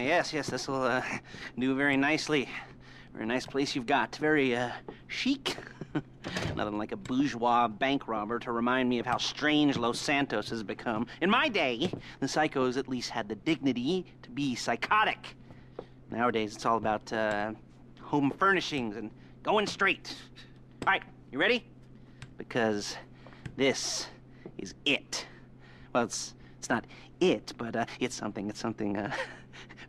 yes, this will do very nicely. Very nice place you've got. Very chic. Nothing like a bourgeois bank robber to remind me of how strange Los Santos has become. In my day, the psychos at least had the dignity to be psychotic. Nowadays, it's all about home furnishings and going straight. All right, you ready? Because this is it. Well, it's not it, but it's something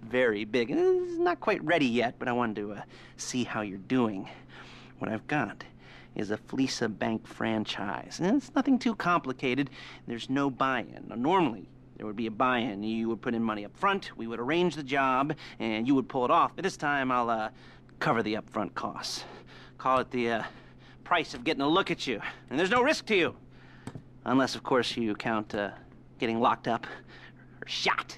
very big. It's not quite ready yet, but I wanted to see how you're doing. What I've got is a Fleeca bank franchise. And it's nothing too complicated. There's no buy-in. Now, normally, there would be a buy-in. You would put in money up front, we would arrange the job, and you would pull it off. But this time, I'll cover the upfront costs. Call it the price of getting a look at you. And there's no risk to you. Unless, of course, you count getting locked up or shot.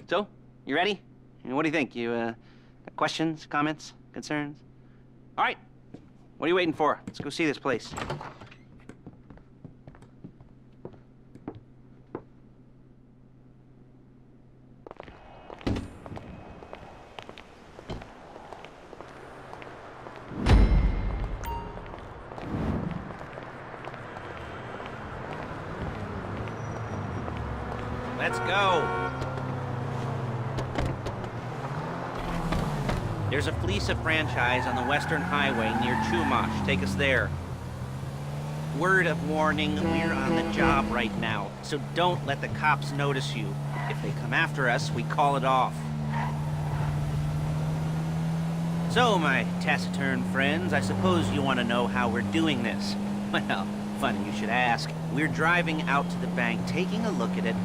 So, you ready? What do you think? You got questions, comments, concerns? All right. What are you waiting for? Let's go see this place. Let's go. There's a Fleeca franchise on the Western Highway near Chumash. Take us there. Word of warning, we're on the job right now, so don't let the cops notice you. If they come after us, we call it off. So, my taciturn friends, I suppose you want to know how we're doing this. Well, funny you should ask. We're driving out to the bank, taking a look at it,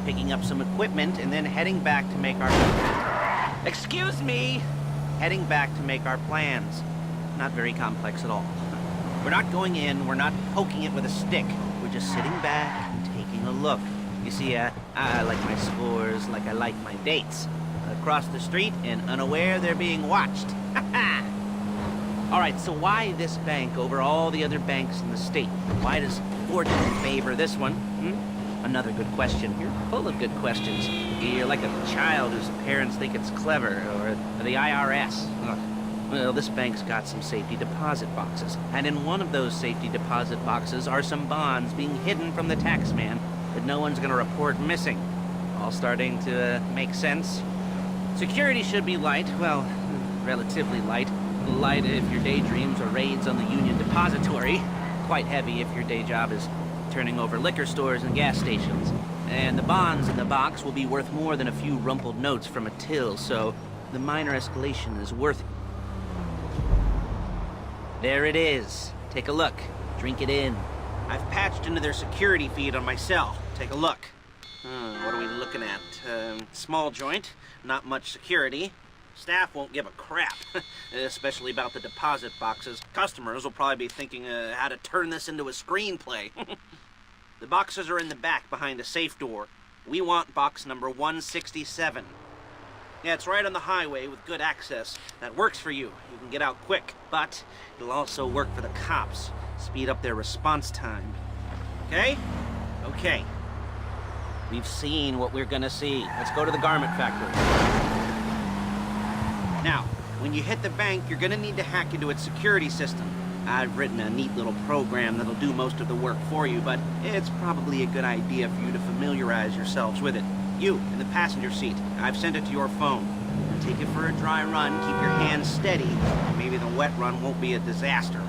picking up some equipment, and then heading back to make our... Excuse me! Heading back to make our plans. Not very complex at all. We're not going in, we're not poking it with a stick. We're just sitting back and taking a look. You see, I like my scores like I like my dates. Across the street and unaware they're being watched. All right, so why this bank over all the other banks in the state? Why does fortune favor this one? Another good question. You're full of good questions. You're like a child whose parents think it's clever, or the IRS. Ugh. Well, this bank's got some safety deposit boxes, and in one of those safety deposit boxes are some bonds being hidden from the tax man that no one's gonna report missing. All starting to make sense? Security should be light, well, relatively light. Light if your daydreams are raids on the Union Depository. Quite heavy if your day job is turning over liquor stores and gas stations. And the bonds in the box will be worth more than a few rumpled notes from a till, so the minor escalation is worth it. There it is. Take a look. Drink it in. I've patched into their security feed on my cell. Take a look. What are we looking at? Small joint, not much security. Staff won't give a crap, especially about the deposit boxes. Customers will probably be thinking how to turn this into a screenplay. The boxes are in the back behind a safe door. We want box number 167. Yeah, it's right on the highway with good access. That works for you. You can get out quick, but it'll also work for the cops. Speed up their response time. Okay? Okay. We've seen what we're gonna see. Let's go to the garment factory. Now, when you hit the bank, you're gonna need to hack into its security system. I've written a neat little program that'll do most of the work for you, but it's probably a good idea for you to familiarize yourselves with it. You, in the passenger seat, I've sent it to your phone. Take it for a dry run, keep your hands steady. Maybe the wet run won't be a disaster.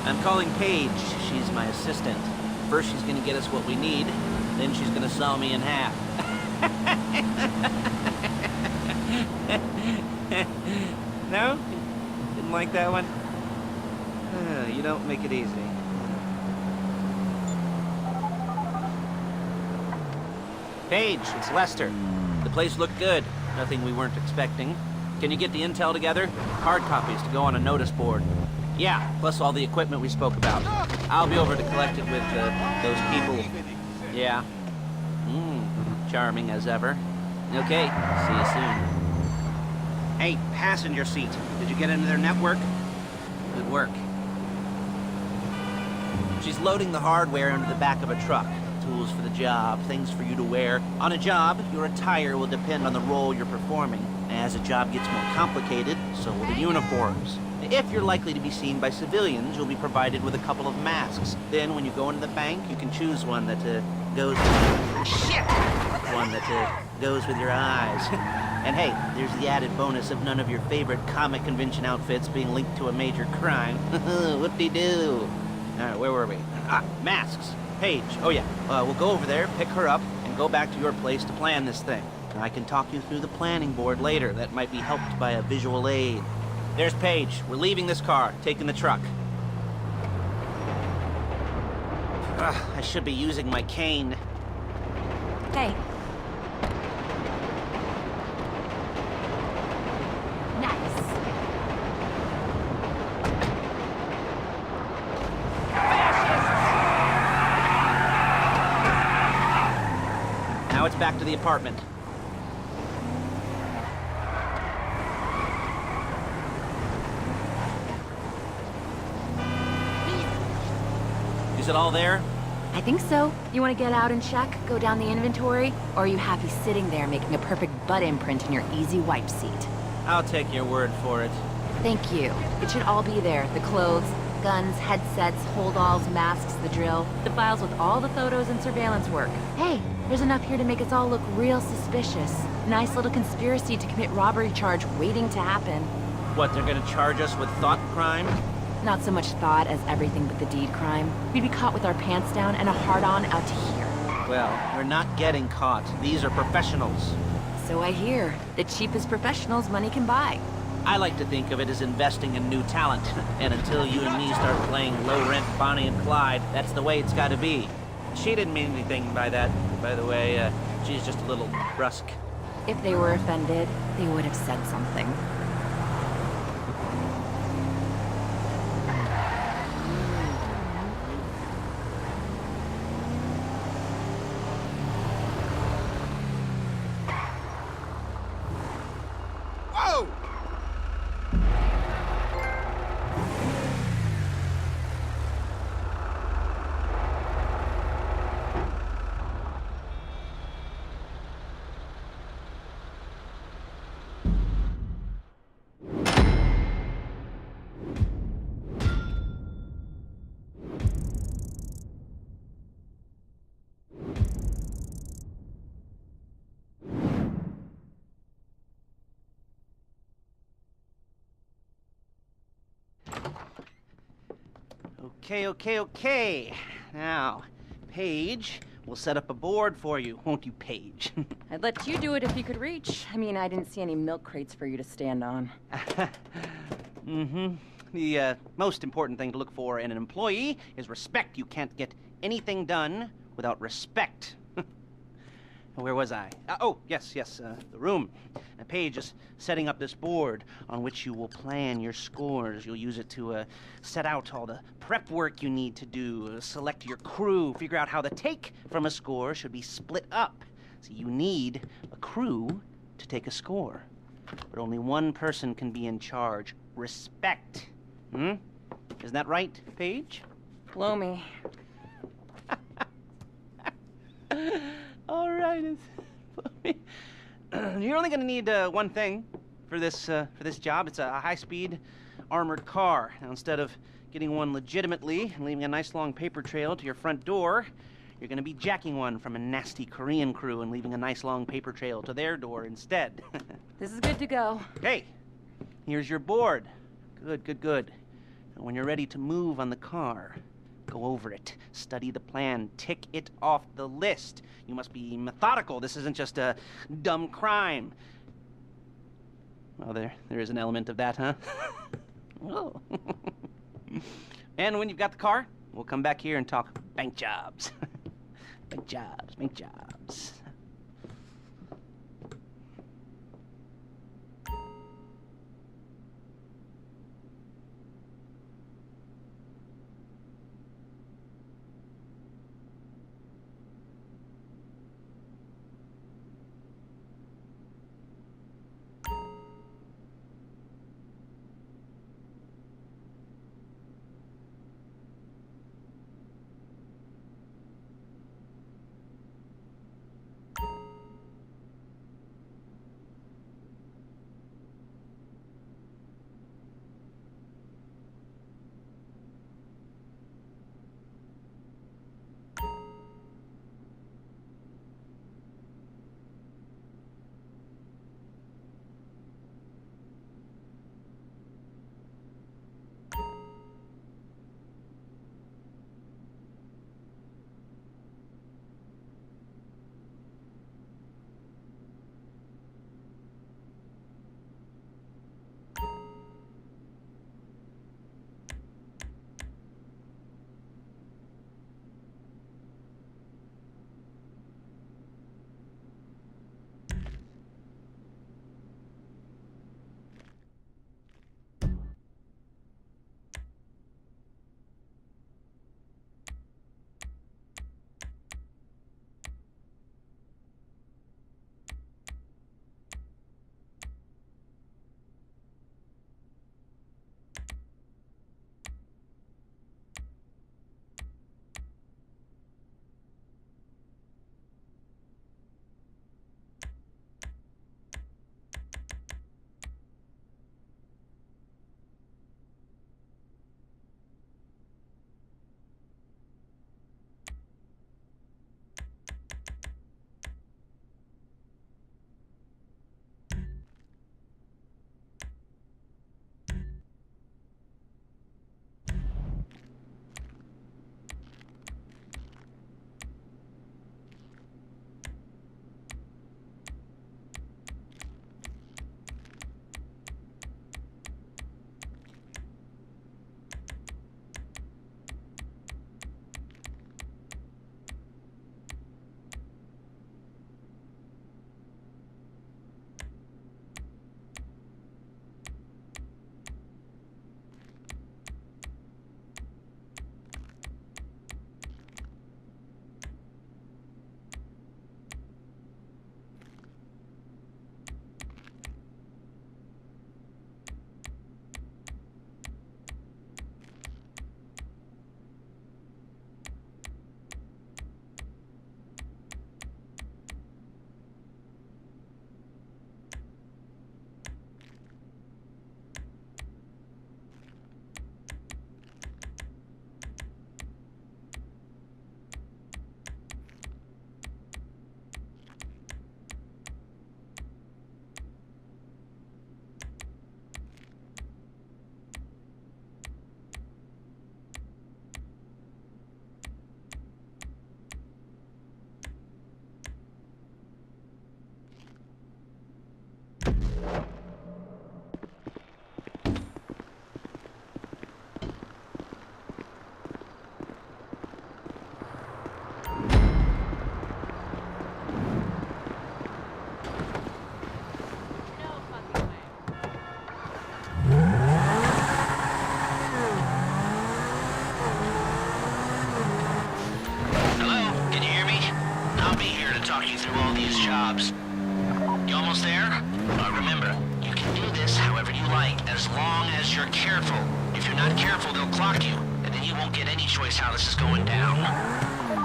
I'm calling Paige. She's my assistant. First she's gonna get us what we need, then she's gonna saw me in half. No? Didn't like that one? You don't make it easy. Paige, it's Lester. The place looked good. Nothing we weren't expecting. Can you get the intel together? Hard copies to go on a notice board. Yeah, plus all the equipment we spoke about. I'll be over to collect it with those people. Yeah. Charming as ever. Okay, see you soon. Hey, passenger seat. Did you get into their network? Good work. She's loading the hardware into the back of a truck. Tools for the job, things for you to wear. On a job, your attire will depend on the role you're performing. As the job gets more complicated, so will the uniforms. If you're likely to be seen by civilians, you'll be provided with a couple of masks. Then, when you go into the bank, you can choose one that goes with... Shit! One that goes with your eyes. And hey, there's the added bonus of none of your favorite comic convention outfits being linked to a major crime. Whoop-de-doo. Alright, where were we? Masks. Paige. Oh yeah, we'll go over there, pick her up, and go back to your place to plan this thing. I can talk you through the planning board later. That might be helped by a visual aid. There's Paige. We're leaving this car, taking the truck. I should be using my cane. Hey. Nice. Now it's back to the apartment. Is it all there? I think so. You want to get out and check? Go down the inventory? Or are you happy sitting there making a perfect butt imprint in your easy wipe seat? I'll take your word for it. Thank you. It should all be there. The clothes, guns, headsets, holdalls, masks, the drill. The files with all the photos and surveillance work. Hey, there's enough here to make us all look real suspicious. Nice little conspiracy to commit robbery charge waiting to happen. What, they're gonna charge us with thought crime? Not so much thought as everything but the deed crime. We'd be caught with our pants down and a hard-on out to here. Well, we're not getting caught. These are professionals. So I hear. The cheapest professionals money can buy. I like to think of it as investing in new talent. And until you and me start playing low-rent Bonnie and Clyde, that's the way it's gotta be. She didn't mean anything by that, by the way. She's just a little brusque. If they were offended, they would have said something. Okay. Now, Paige, we'll set up a board for you, won't you, Paige? I'd let you do it if you could reach. I mean, I didn't see any milk crates for you to stand on. The most important thing to look for in an employee is respect. You can't get anything done without respect. Where was I? Yes, the room. Now, Paige is setting up this board on which you will plan your scores. You'll use it to set out all the prep work you need to do, select your crew, figure out how the take from a score should be split up. So you need a crew to take a score. But only one person can be in charge. Respect. Isn't that right, Paige? Blow me. All right, you're only going to need one thing for this job. It's a high-speed armored car. Now, instead of getting one legitimately and leaving a nice long paper trail to your front door, you're going to be jacking one from a nasty Korean crew and leaving a nice long paper trail to their door instead. This is good to go. Hey, here's your board. Good. And when you're ready to move on the car, go over it, study the plan, tick it off the list. You must be methodical. This isn't just a dumb crime. Well, there is an element of that, huh? Oh. And when you've got the car, we'll come back here and talk bank jobs. Bank jobs, bank jobs. jobs. You almost there? Remember, you can do this however you like, as long as you're careful. If you're not careful, they'll clock you, and then you won't get any choice how this is going down.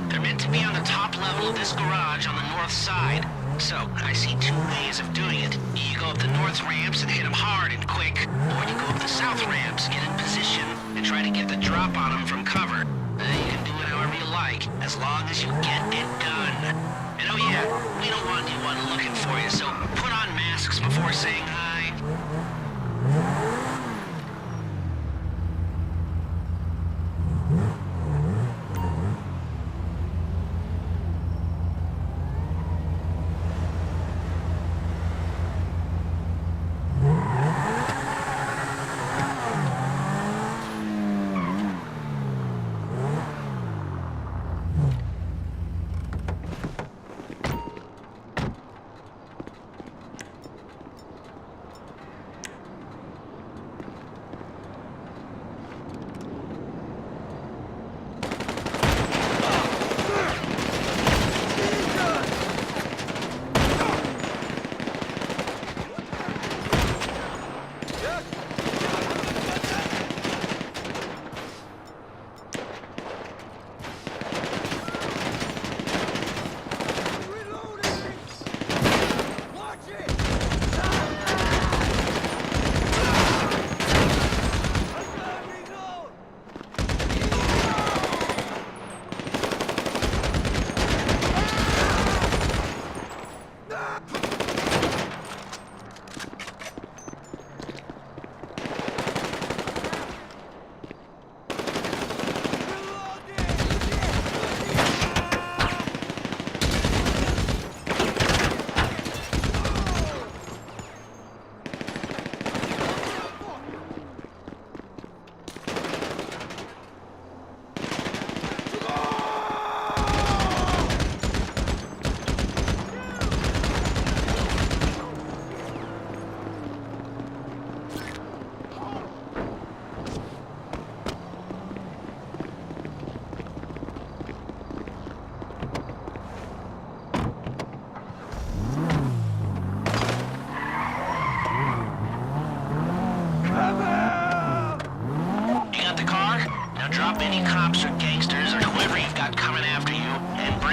They're meant to be on the top level of this garage on the north side. So, I see two ways of doing it. You go up the north ramps and hit them hard and quick, or you go up the south ramps, get in position, and try to get the drop on them from cover. You can do it however you like, as long as you get it done. And oh yeah, we don't want anyone looking for you, so put on masks before saying hi.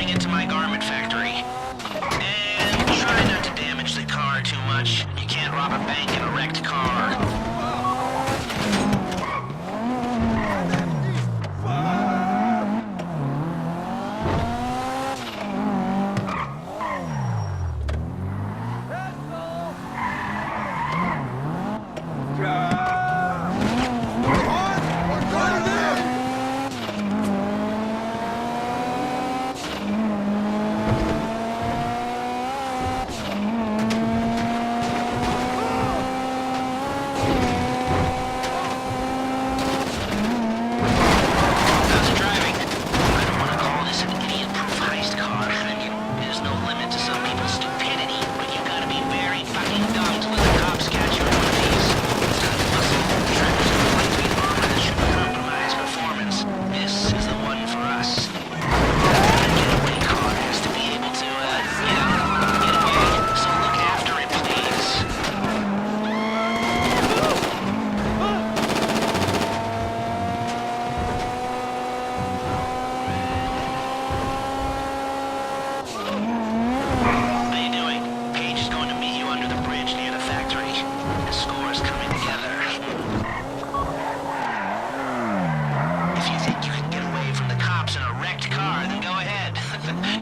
bring it to my garment factory. And try not to damage the car too much. You can't rob a bank in a wrecked car.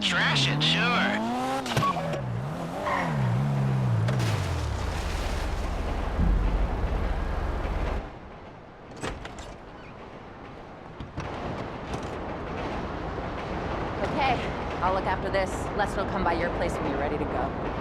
Trash it, sure. Okay, I'll look after this. Lester will come by your place when you're ready to go.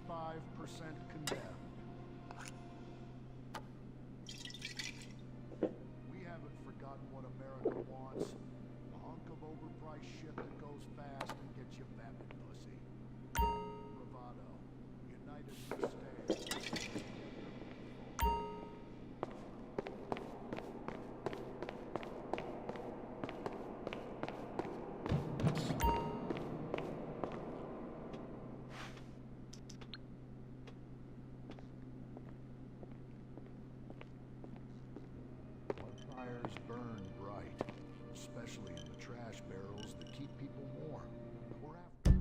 95% condemned. We haven't forgotten what America wants. A hunk of overpriced shit that goes fast and gets you vapid pussy. Bravado. United we stand. Fires burn bright, especially in the trash barrels that keep people warm. We're after.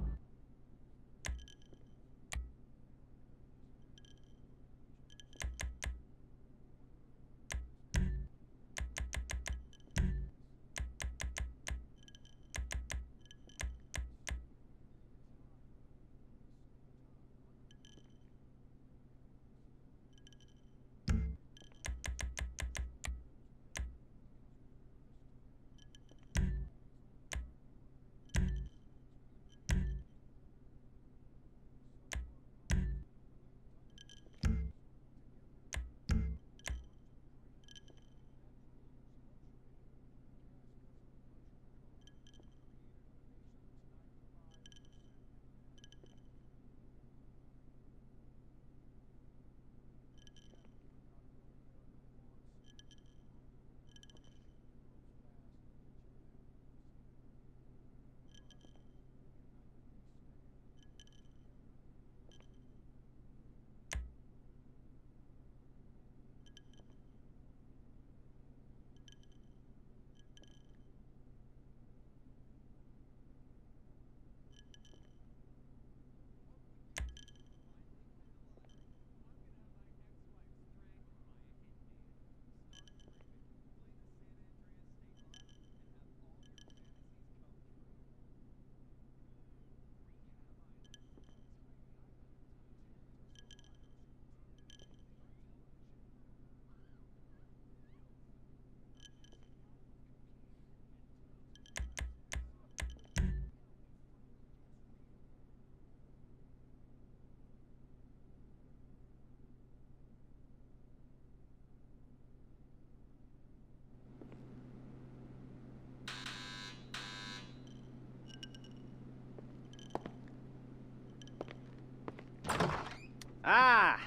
Ah,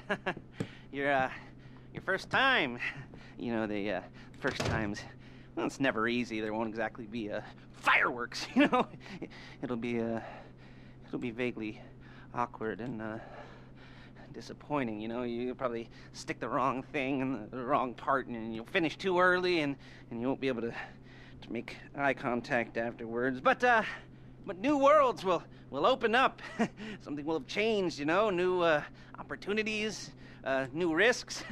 your first time. You know, the first times. Well, it's never easy. There won't exactly be fireworks. You know, it'll be vaguely awkward and disappointing. You know, you'll probably stick the wrong thing in the wrong part, and you'll finish too early, and you won't be able to make eye contact afterwards. But new worlds will open up. Something will have changed, you know, new opportunities, new risks.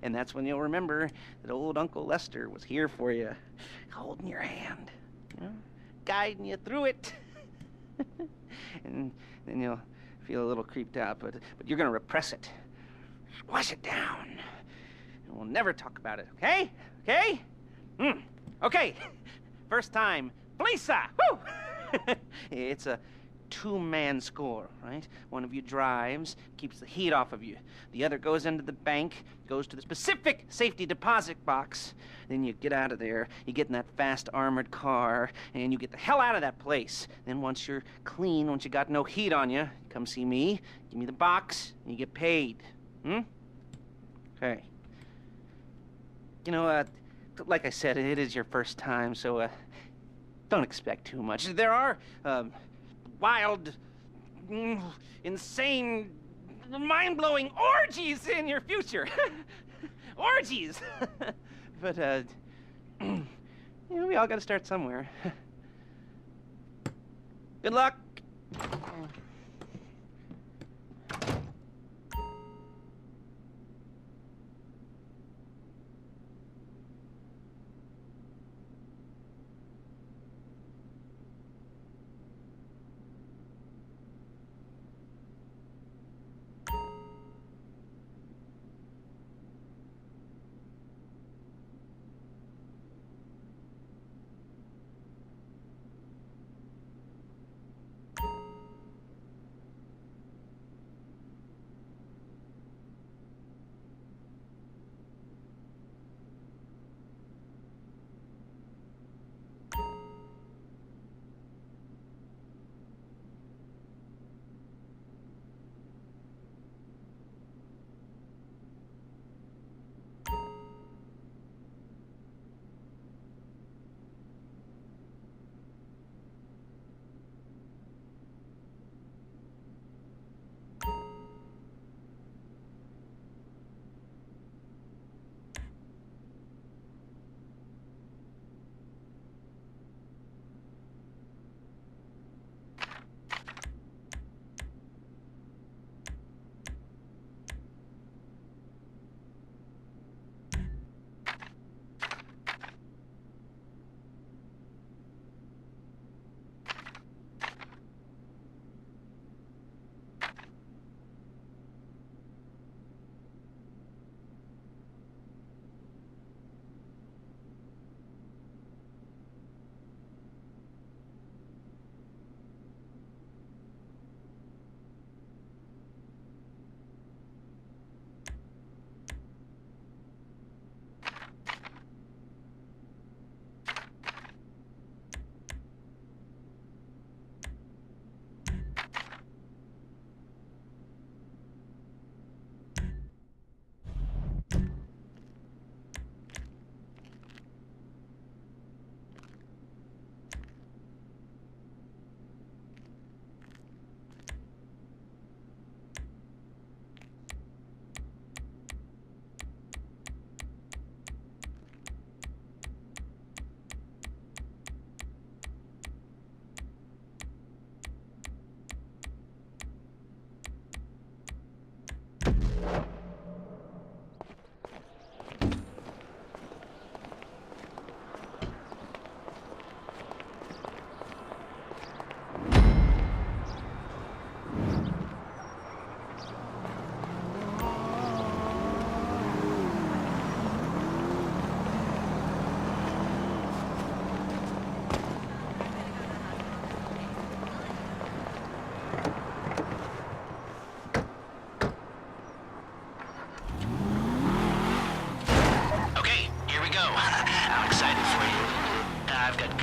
And that's when you'll remember that old Uncle Lester was here for you, holding your hand, you know, guiding you through it. And then you'll feel a little creeped out, but you're gonna repress it. Squash it down. And we'll never talk about it, okay? Okay? Okay. First time, Fleeca! Woo! It's a two-man score, right? One of you drives, keeps the heat off of you. The other goes into the bank, goes to the specific safety deposit box. Then you get out of there, you get in that fast armored car, and you get the hell out of that place. Then once you're clean, once you got no heat on you, come see me, give me the box, and you get paid. Okay. You know, like I said, it is your first time, so don't expect too much. There are wild, insane, mind-blowing orgies in your future. Orgies! But, you know, we all gotta start somewhere. Good luck!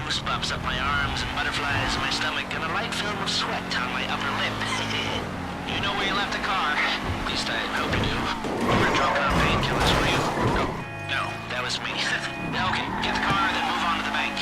goosebumps up my arms and butterflies in my stomach and a light film of sweat on my upper lip. You know where you left the car. At least I hope you do. You were drunk on painkillers, were you? No, that was me. Okay, get the car, then move on to the bank.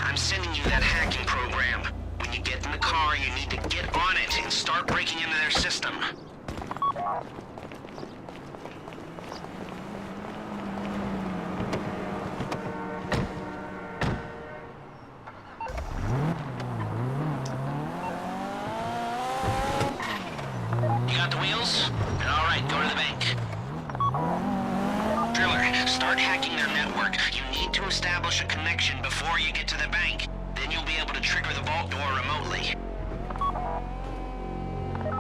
I'm sending you that hacking program. When you get in the car, you need to get on it and start breaking into their system. You got the wheels? All right, go to the bank. Driller, start hacking their network. You need to establish a connection before you get to the bank. Then you'll be able to trigger the vault door remotely.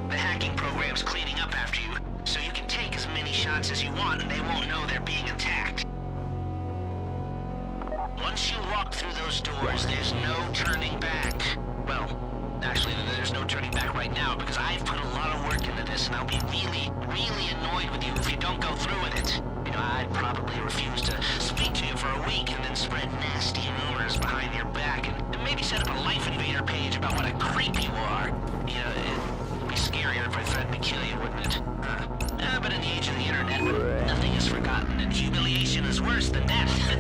The hacking program's cleaning up after you, so you can take as many shots as you want and they won't know they're being attacked. Once you walk through those doors, there's no turning back. Well, actually, there's no turning back right now because I've put a lot of work into this and I'll be really, really annoyed with you if you don't go through with it. You know, I'd probably refuse to speak to you for a week and then spread nasty rumors behind your back and maybe set up a Life Invader page about what a creep you are. You know, it'd be scarier if I threatened to kill you, wouldn't it? But in the age of the internet, nothing is forgotten and humiliation is worse than death.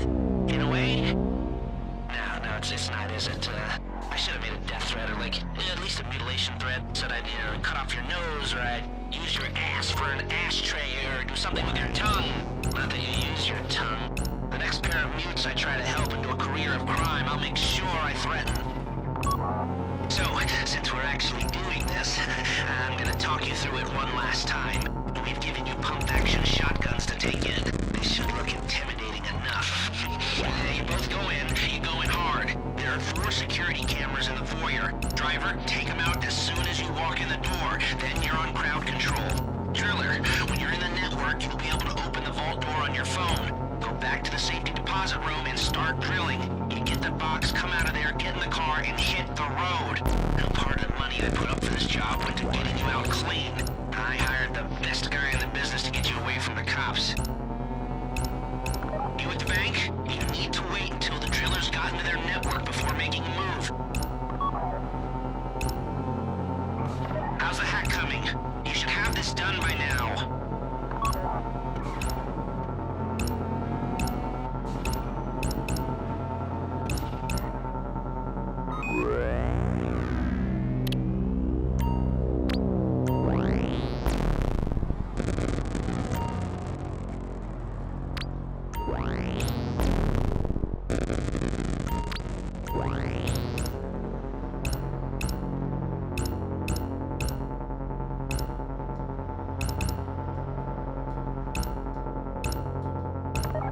In a way. No, it's not, is it? I should have made a death threat or like, at least a mutilation threat. Said I'd cut off your nose or I'd use your ass for an ashtray or do something with your tongue. Not that you use your tongue. The next pair of mutes I try to help into a career of crime, I'll make sure I threaten. So, since we're actually doing this, I'm gonna talk you through it one last time. We've given you pump-action shotguns to take in. They should look intimidating enough. You both go in, you go in hard. There are 4 security cameras in the foyer. Driver, take them out as soon as you walk in the door. Then you're on crowd control. Driller, when you're in the network, you'll be able to open the vault door on your phone. Go back to the safety deposit room and start drilling. You get the box, come out of there, get in the car, and hit the road. Now, part of the money I put up for this job went to getting you out clean. I hired the best guy in the business to get you away from the cops. You at the bank? You need to wait until the drillers got into their network before making a move. How's the hack coming? You should have this done by now.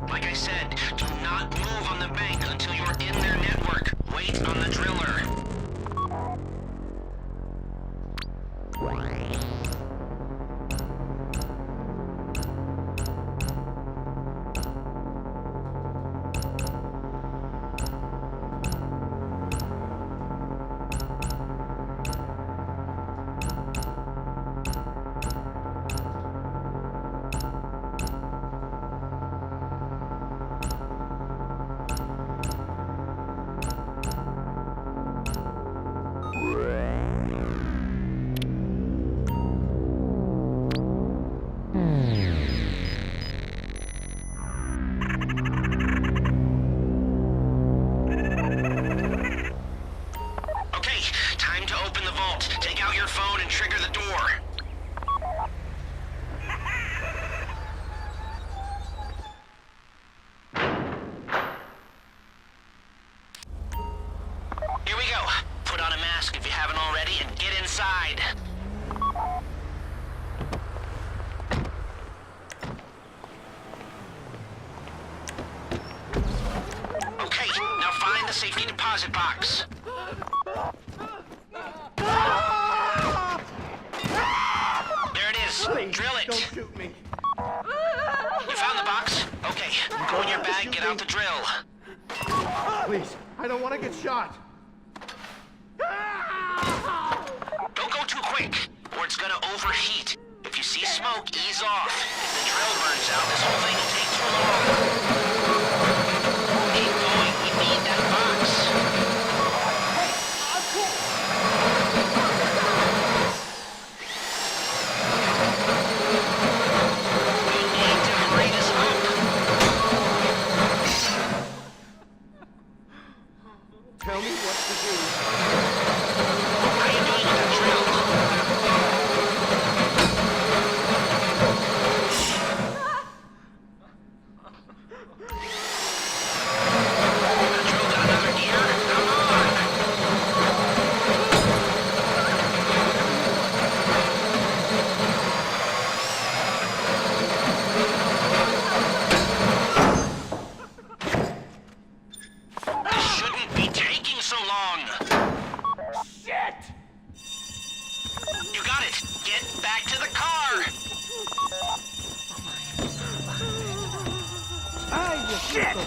Like I said, do not move on the bank until you're in their network. Wait on the driller. safety deposit box. There it is. Please, Drill it. don't shoot me. You found the box? Okay. Go in your bag, get out the drill. Please, I don't want to get shot. Don't go too quick, or it's gonna overheat. If you see smoke, ease off. If the drill burns out, this whole thing will take too long. Keep going. We need that box. We need to hurry this up. Tell me what to do. How are you doing with that drill? That drill got another gear? Come on! This shouldn't be taking so long. Shit! You got it. Get back to the car. Shit! Go,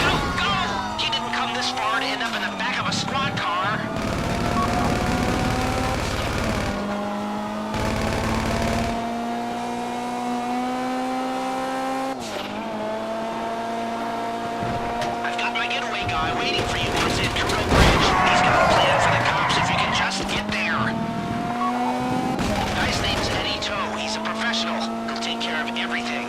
go, go! You didn't come this far to end up in the back of a squad car. I've got my getaway guy waiting for you once at Kudo Bridge. He's got a plan for the cops if you can just get there. Guy's name's Eddie Toe. He's a professional. He'll take care of everything.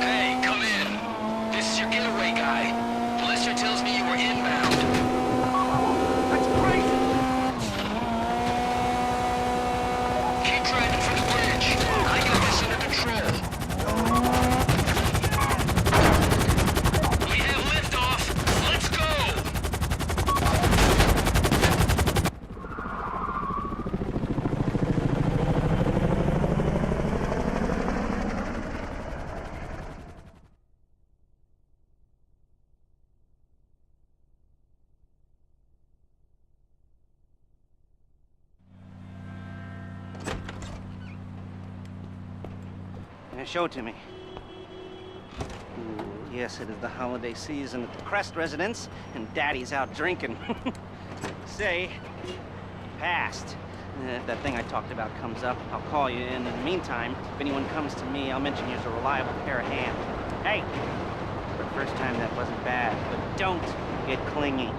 Hey, come in. This is your getaway guy. Blister tells me you were inbound. That's crazy! Keep driving for the bridge. I got this under control. We have liftoff. Let's go. Show it to me. Yes, it is the holiday season at the Crest residence, and Daddy's out drinking. Say, passed. If that thing I talked about comes up, I'll call you, and in the meantime, if anyone comes to me, I'll mention you as a reliable pair of hands. Hey, for the first time that wasn't bad, but don't get clingy.